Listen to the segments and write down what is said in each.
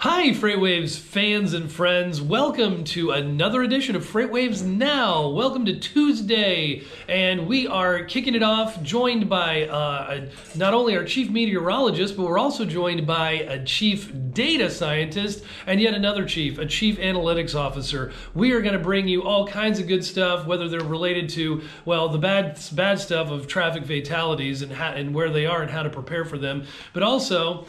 Hi, FreightWaves fans and friends. Welcome to another edition of FreightWaves Now. Welcome to Tuesday, and we are kicking it off, joined by not only our chief meteorologist, but we're also joined by a chief data scientist and yet another chief, a chief analytics officer. We are going to bring you all kinds of good stuff, whether they're related to, well, the bad stuff of traffic fatalities and where they are and how to prepare for them, but also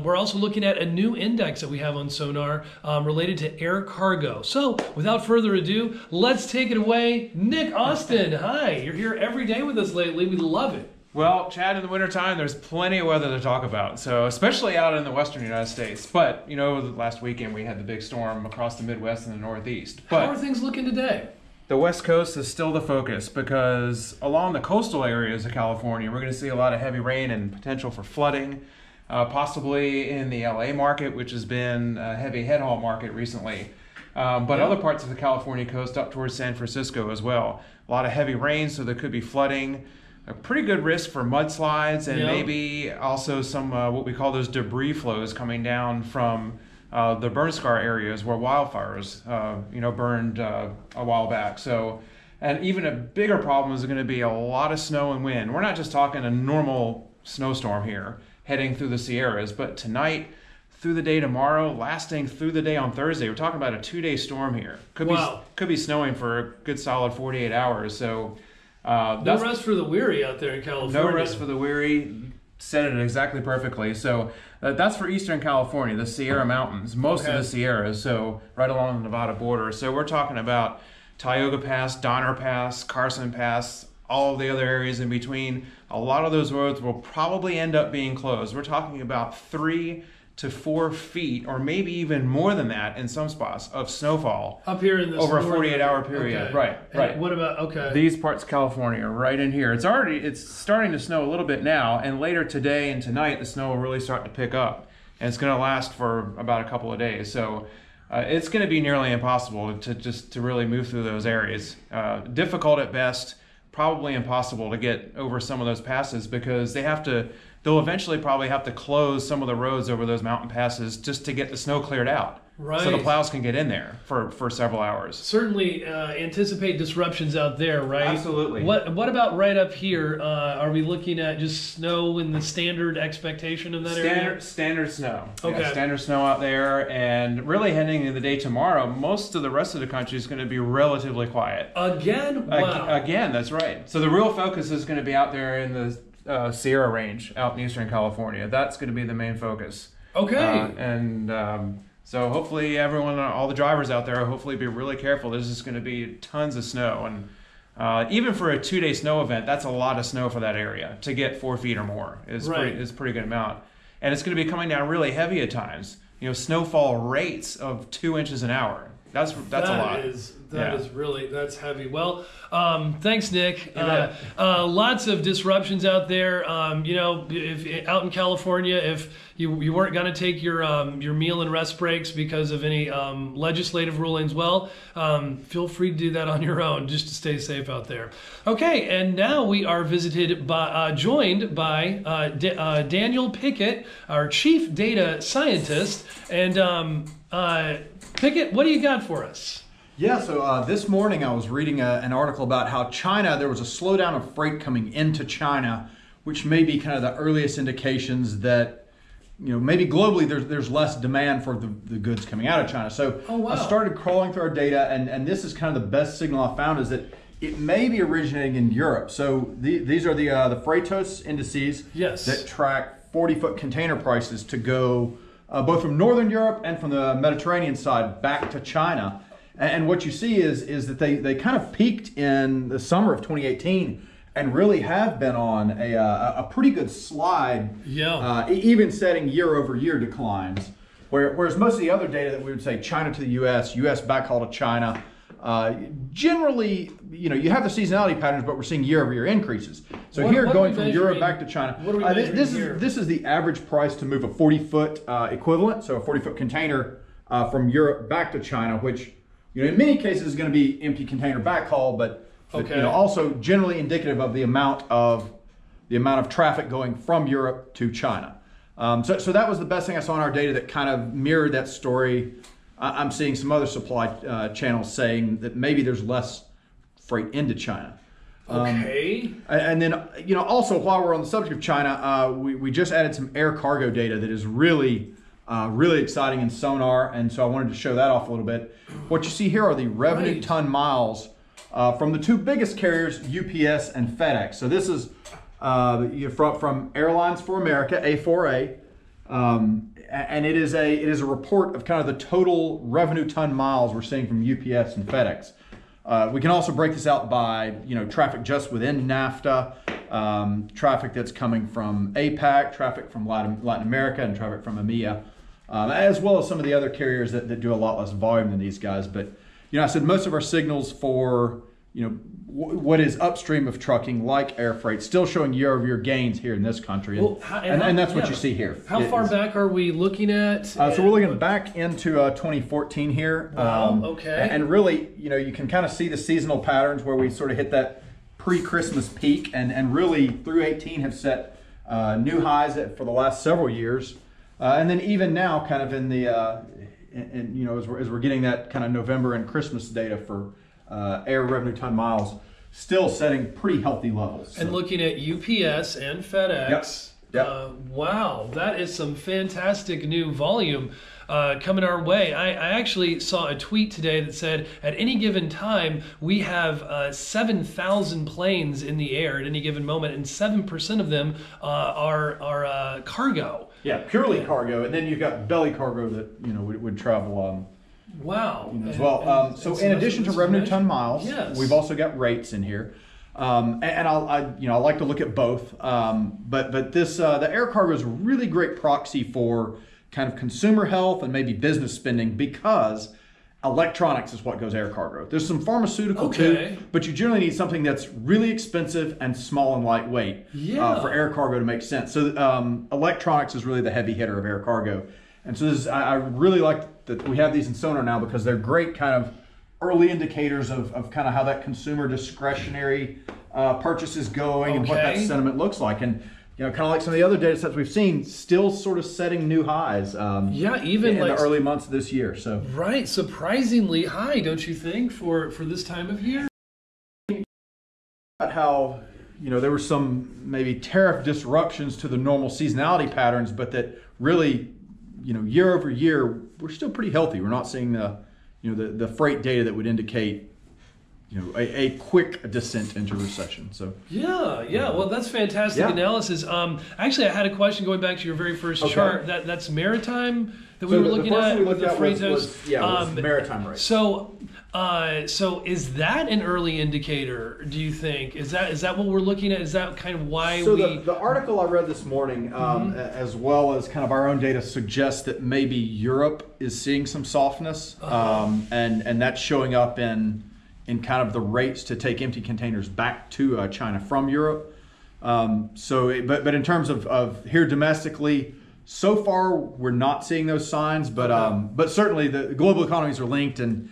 we're also looking at a new index that we have on SONAR related to air cargo. So without further ado, let's take it away. Nick Austin, hi. You're here every day with us lately. We love it. Well, Chad, in the wintertime, there's plenty of weather to talk about, so especially out in the western United States. But, you know, last weekend we had the big storm across the Midwest and the Northeast. But how are things looking today? The West Coast is still the focus because along the coastal areas of California, we're going to see a lot of heavy rain and potential for flooding. Possibly in the LA market, which has been a heavy head haul market recently. But other parts of the California coast up towards San Francisco as well. A lot of heavy rain, so there could be flooding. A pretty good risk for mudslides and maybe also some what we call those debris flows coming down from the burn scar areas where wildfires burned a while back. So, and even a bigger problem is going to be a lot of snow and wind. We're not just talking a normal snowstorm here heading through the Sierras, but tonight, through the day tomorrow, lasting through the day on Thursday. We're talking about a 2-day storm here. Could be snowing for a good solid 48 hours. So no rest for the weary out there in California. No rest for the weary. Said it exactly perfectly. So that's for Eastern California, the Sierra Mountains, most of the Sierras, so right along the Nevada border. So we're talking about Tioga Pass, Donner Pass, Carson Pass, all of the other areas in between. A lot of those roads will probably end up being closed. We're talking about 3 to 4 feet, or maybe even more than that in some spots, of snowfall up here in this over a 48-hour period. Okay. Right. What about these parts of California, right in here? It's starting to snow a little bit now, and later today and tonight the snow will really start to pick up, and it's going to last for about a couple of days. So it's going to be nearly impossible to really move through those areas. Difficult at best. Probably impossible to get over some of those passes because they'll eventually probably have to close some of the roads over those mountain passes just to get the snow cleared out. Right. So the plows can get in there for several hours. Certainly anticipate disruptions out there, right? Absolutely. What about right up here? Are we looking at just snow in the standard expectation of that area? Standard snow. Okay. Yeah, standard snow out there, and really heading into the day tomorrow, most of the rest of the country is going to be relatively quiet. Again? Wow. Again, that's right. So the real focus is going to be out there in the Sierra Range out in Eastern California. That's going to be the main focus. Okay. So hopefully everyone, all the drivers out there, hopefully be really careful. There's just going to be tons of snow. And even for a 2-day snow event, that's a lot of snow for that area. To get 4 feet or more is a pretty good amount. And it's going to be coming down really heavy at times. You know, snowfall rates of 2 inches an hour. That's a lot. That is really, that's heavy. Well, thanks, Nick. Lots of disruptions out there. If out in California, if you weren't going to take your meal and rest breaks because of any legislative rulings, well, feel free to do that on your own just to stay safe out there. Okay, and now we are joined by Daniel Pickett, our chief data scientist. And Pickett, what do you got for us? Yeah, so this morning I was reading an article about how there was a slowdown of freight coming into China, which may be kind of the earliest indications that, maybe globally there's less demand for the goods coming out of China. So I started crawling through our data, and this is kind of the best signal I found is that it may be originating in Europe. So these are the Prevost indices that track 40-foot container prices to go both from Northern Europe and from the Mediterranean side back to China. And what you see is that they kind of peaked in the summer of 2018 and really have been on a pretty good slide, even setting year-over-year declines. Whereas most of the other data that we would say China to the U.S., U.S. backhaul to China, generally, you have the seasonality patterns, but we're seeing year-over-year increases. So here, going from Europe back to China, this is the average price to move a 40-foot equivalent, so a 40-foot container from Europe back to China, which in many cases is going to be empty container backhaul, but also generally indicative of the amount of traffic going from Europe to China. So that was the best thing I saw in our data that kind of mirrored that story. I'm seeing some other supply channels saying that maybe there's less freight into China. Okay. And then, also while we're on the subject of China, we just added some air cargo data that is really exciting in SONAR, and so I wanted to show that off a little bit. What you see here are the revenue ton miles from the two biggest carriers, UPS and FedEx. So this is from Airlines for America, A4A, and it is a report of kind of the total revenue ton miles we're seeing from UPS and FedEx. We can also break this out by traffic just within NAFTA, traffic that's coming from APAC, traffic from Latin America, and traffic from EMEA, as well as some of the other carriers that do a lot less volume than these guys. But I said most of our signals for what is upstream of trucking, like air freight, still showing year-over-year gains here in this country, and that's what you see here. How far back are we looking at? So we're looking back into 2014 here. Wow, okay. And really, you can kind of see the seasonal patterns where we sort of hit that pre-Christmas peak, and really through 18 have set new highs for the last several years, and then even now, kind of in the as we're getting that kind of November and Christmas data for air revenue ton miles, still setting pretty healthy levels. And looking at UPS and FedEx, Yep. Wow, that is some fantastic new volume coming our way. I actually saw a tweet today that said at any given time we have 7,000 planes in the air at any given moment, and 7% of them are cargo. Yeah, purely cargo, and then you've got belly cargo that would travel. Wow. As well. So in addition to revenue ton miles, yes, we've also got rates in here. And I like to look at both. But this the air cargo is a really great proxy for kind of consumer health and maybe business spending, because electronics is what goes air cargo. There's some pharmaceutical too, but you generally need something that's really expensive and small and lightweight for air cargo to make sense. So electronics is really the heavy hitter of air cargo. And so I really like that we have these in SONAR now, because they're great kind of early indicators of kind of how that consumer discretionary purchase is going and what that sentiment looks like. And kind of like some of the other data sets we've seen, still sort of setting new highs. Even in the early months of this year. So right, surprisingly high, don't you think, for this time of year? About how there were some maybe tariff disruptions to the normal seasonality patterns, but that really year over year we're still pretty healthy. We're not seeing the freight data that would indicate a quick descent into recession. So well, that's fantastic analysis. Actually, I had a question going back to your very first chart. That's maritime that we were looking at. We looked at was maritime rates. So is that an early indicator, do you think? Is that what we're looking at? Is that kind of why the article I read this morning, as well as kind of our own data, suggests that maybe Europe is seeing some softness, and that's showing up in kind of the rates to take empty containers back to China from Europe. But in terms of here domestically, so far we're not seeing those signs, but certainly the global economies are linked, and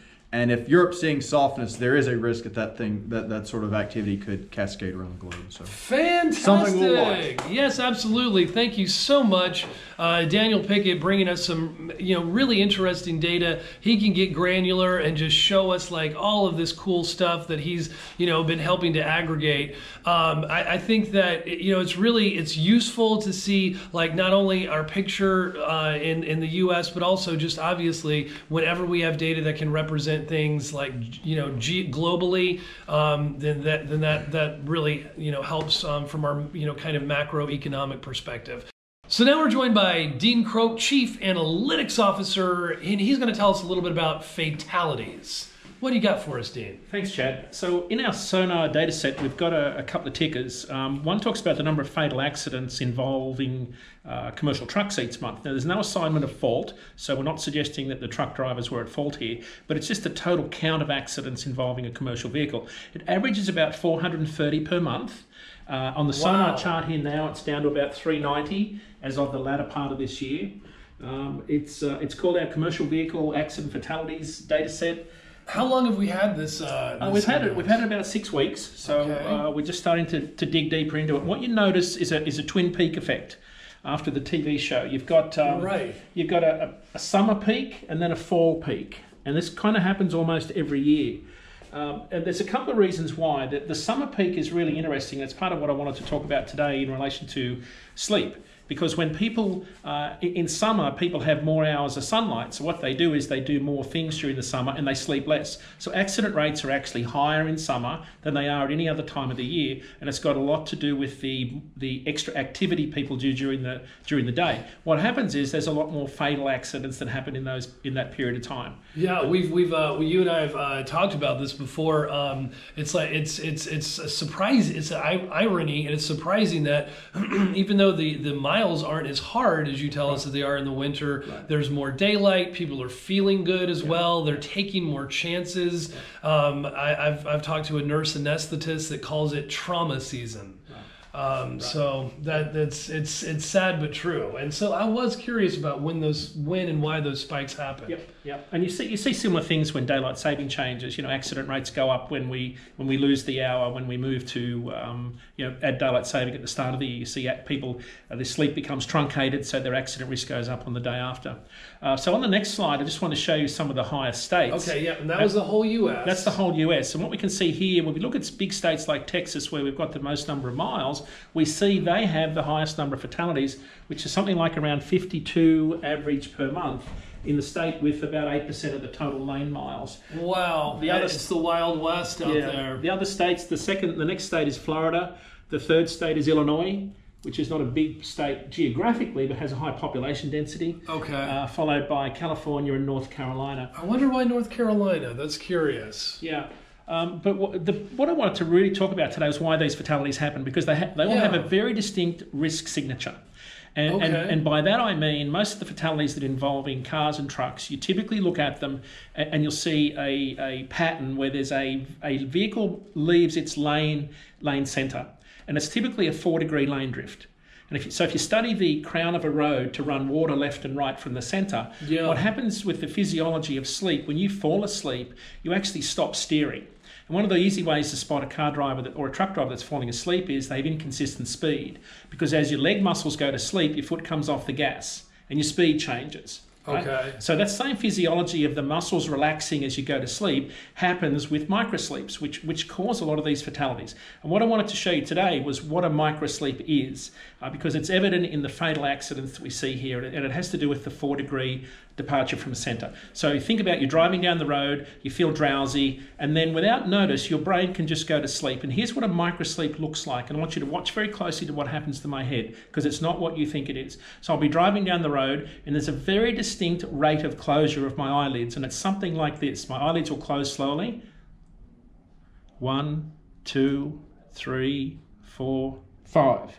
if Europe's seeing softness, there is a risk that sort of activity could cascade around the globe. So fantastic! Something we'll watch. Yes, absolutely. Thank you so much, Daniel Pickett, bringing us some really interesting data. He can get granular and just show us like all of this cool stuff that he's been helping to aggregate. I think that it's useful to see like not only our picture in the U.S. but also just obviously whenever we have data that can represent things like globally, then that really helps from our kind of macroeconomic perspective. So now we're joined by Dean Croke, Chief Analytics Officer, and he's going to tell us a little bit about fatalities. What do you got for us, Dean? Thanks, Chad. So in our SONAR data set, we've got a couple of tickers. One talks about the number of fatal accidents involving commercial trucks each month. Now, there's no assignment of fault, so we're not suggesting that the truck drivers were at fault here, but it's just the total count of accidents involving a commercial vehicle. It averages about 430 per month. On the SONAR chart here now, it's down to about 390 as of the latter part of this year. It's called our commercial vehicle accident fatalities data set. How long have we had this? We've had it about 6 weeks, so we're just starting to dig deeper into it. What you notice is a twin peak effect. after the TV show. You've got you've got a summer peak and then a fall peak, and this kind of happens almost every year. And there's a couple of reasons why. The summer peak is really interesting. It's part of what I wanted to talk about today in relation to sleep. Because when people, in summer, people have more hours of sunlight. So what they do is they do more things during the summer and they sleep less. So accident rates are actually higher in summer than they are at any other time of the year. And it's got a lot to do with the extra activity people do during the day. What happens is there's a lot more fatal accidents that happen in that period of time. Yeah, you and I have talked about this before. It's a surprise. It's an irony, and it's surprising that even though the miles aren't as hard as you tell us that they are in the winter, there's more daylight. People are feeling good as well. They're taking more chances. I've talked to a nurse anesthetist that calls it trauma season. So it's sad but true. And so I was curious about when and why those spikes happen. Yep. And you see similar things when daylight saving changes. Accident rates go up when we lose the hour, when we move to add daylight saving at the start of the year. You see people, their sleep becomes truncated, so their accident risk goes up on the day after. So on the next slide, I just want to show you some of the highest states. Okay, yeah, and that was the whole U.S. That's the whole U.S. And what we can see here, when we look at big states like Texas, where we've got the most number of miles, we see they have the highest number of fatalities, which is something like around 52 average per month in the state with about 8% of the total lane miles. Wow, it's the Wild West out there. The other states, the next state is Florida. The third state is Illinois, which is not a big state geographically, but has a high population density. Okay. Followed by California and North Carolina. I wonder why North Carolina. That's curious. Yeah. But what I wanted to really talk about today is why these fatalities happen, because they all have a very distinct risk signature. And by that I mean most of the fatalities that involve in cars and trucks, you typically look at them and you'll see a pattern where there's a vehicle leaves its lane centre, and it's typically a 4-degree lane drift. And if you study the crown of a road to run water left and right from the centre, what happens with the physiology of sleep, when you fall asleep, you actually stop steering. And one of the easy ways to spot a car driver or a truck driver that's falling asleep is they have inconsistent speed. Because as your leg muscles go to sleep, your foot comes off the gas and your speed changes. Right? Okay. So that same physiology of the muscles relaxing as you go to sleep happens with microsleeps, which cause a lot of these fatalities. And what I wanted to show you today was what a microsleep is, because it's evident in the fatal accidents that we see here, and it has to do with the 4-degree departure from centre. So think about you're driving down the road, you feel drowsy, and then without notice, your brain can just go to sleep. And here's what a microsleep looks like. And I want you to watch very closely to what happens to my head, because it's not what you think it is. So I'll be driving down the road, and there's a very distinct rate of closure of my eyelids, and it's something like this. My eyelids will close slowly. 1, 2, 3, 4, 5.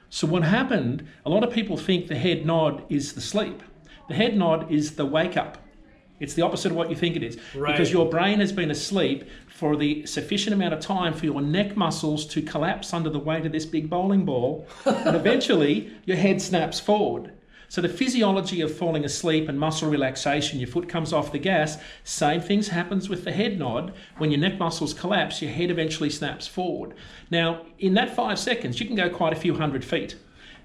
So what happened, a lot of people think the head nod is the sleep. The head nod is the wake up. It's the opposite of what you think it is. Right. Because your brain has been asleep for the sufficient amount of time for your neck muscles to collapse under the weight of this big bowling ball, and eventually your head snaps forward. So the physiology of falling asleep and muscle relaxation, your foot comes off the gas, same things happens with the head nod. When your neck muscles collapse, your head eventually snaps forward. Now, in that 5 seconds, you can go quite a few hundred feet.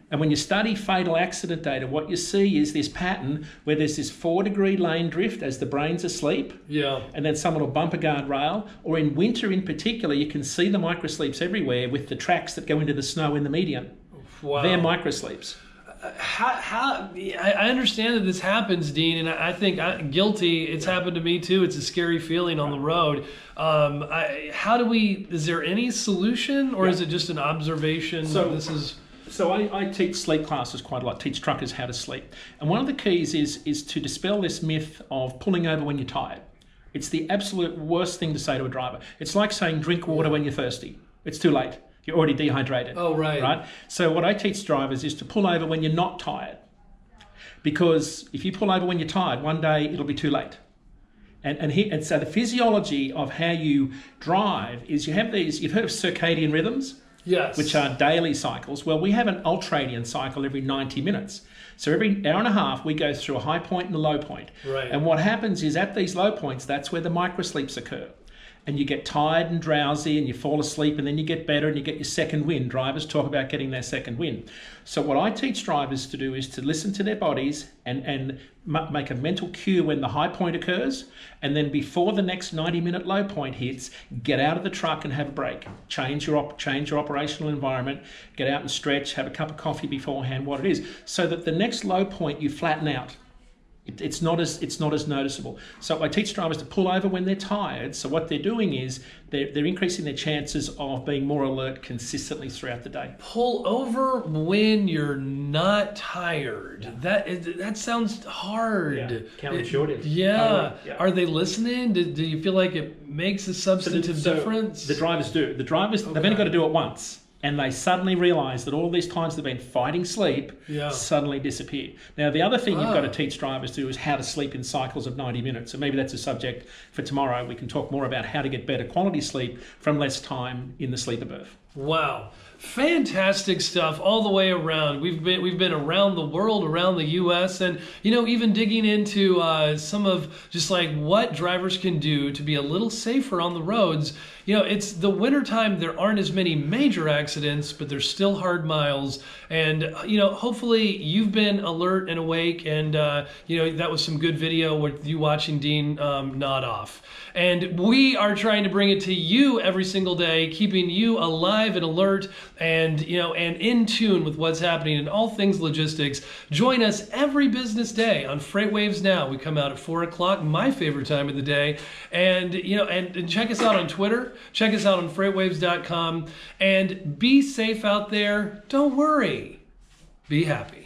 And when you study fatal accident data, what you see is this pattern where there's this 4-degree lane drift as the brain's asleep. Yeah. And then someone will bump a guardrail. Or in winter in particular, you can see the microsleeps everywhere with the tracks that go into the snow in the median. Wow. They're microsleeps. I understand that this happens, Dean, and I think guilty. It's happened to me too. It's a scary feeling on the road. Is there any solution, or is it just an observation? So I teach sleep classes quite a lot, teach truckers how to sleep. And one of the keys is to dispel this myth of pulling over when you're tired. It's the absolute worst thing to say to a driver. It's like saying drink water when you're thirsty. It's too late. You're already dehydrated. Oh, right. Right? So what I teach drivers is to pull over when you're not tired. Because if you pull over when you're tired, one day it'll be too late. And so the physiology of how you drive is you have these, you've heard of circadian rhythms? Yes. Which are daily cycles. Well, we have an ultradian cycle every 90 minutes. So every hour and a half, we go through a high point and a low point. Right. And what happens is at these low points, that's where the microsleeps occur. and you get tired and drowsy and you fall asleep, and then you get better and you get your second wind. Drivers talk about getting their second wind. So what I teach drivers to do is to listen to their bodies and make a mental cue when the high point occurs, and then before the next 90-minute low point hits, get out of the truck and have a break. Change your operational environment, get out and stretch, have a cup of coffee beforehand, what it is, so that the next low point you flatten out. It's not as noticeable. So I teach drivers to pull over when they're tired. So what they're doing is they're increasing their chances of being more alert consistently throughout the day. Pull over when you're not tired. That sounds hard. Yeah. Counterintuitive. Yeah. Yeah. Are they listening? Do you feel like it makes a substantive difference? The drivers do. The drivers, they've only got to do it once. And they suddenly realise that all these times they've been fighting sleep suddenly disappear. Now, the other thing you've got to teach drivers to do is how to sleep in cycles of 90 minutes. So maybe that's a subject for tomorrow. We can talk more about how to get better quality sleep from less time in the sleeper berth. Wow. Fantastic stuff all the way around. We've been around the world, around the U.S., and even digging into some of just like what drivers can do to be a little safer on the roads. It's the wintertime. There aren't as many major accidents, but there's still hard miles. And hopefully you've been alert and awake. And that was some good video with you watching Dean nod off. And we are trying to bring it to you every single day, keeping you alive and alert and in tune with what's happening in all things logistics. Join us every business day on FreightWaves Now. We come out at 4 o'clock, my favorite time of the day. And and check us out on Twitter. Check us out on FreightWaves.com. And be safe out there. Don't worry. Be happy.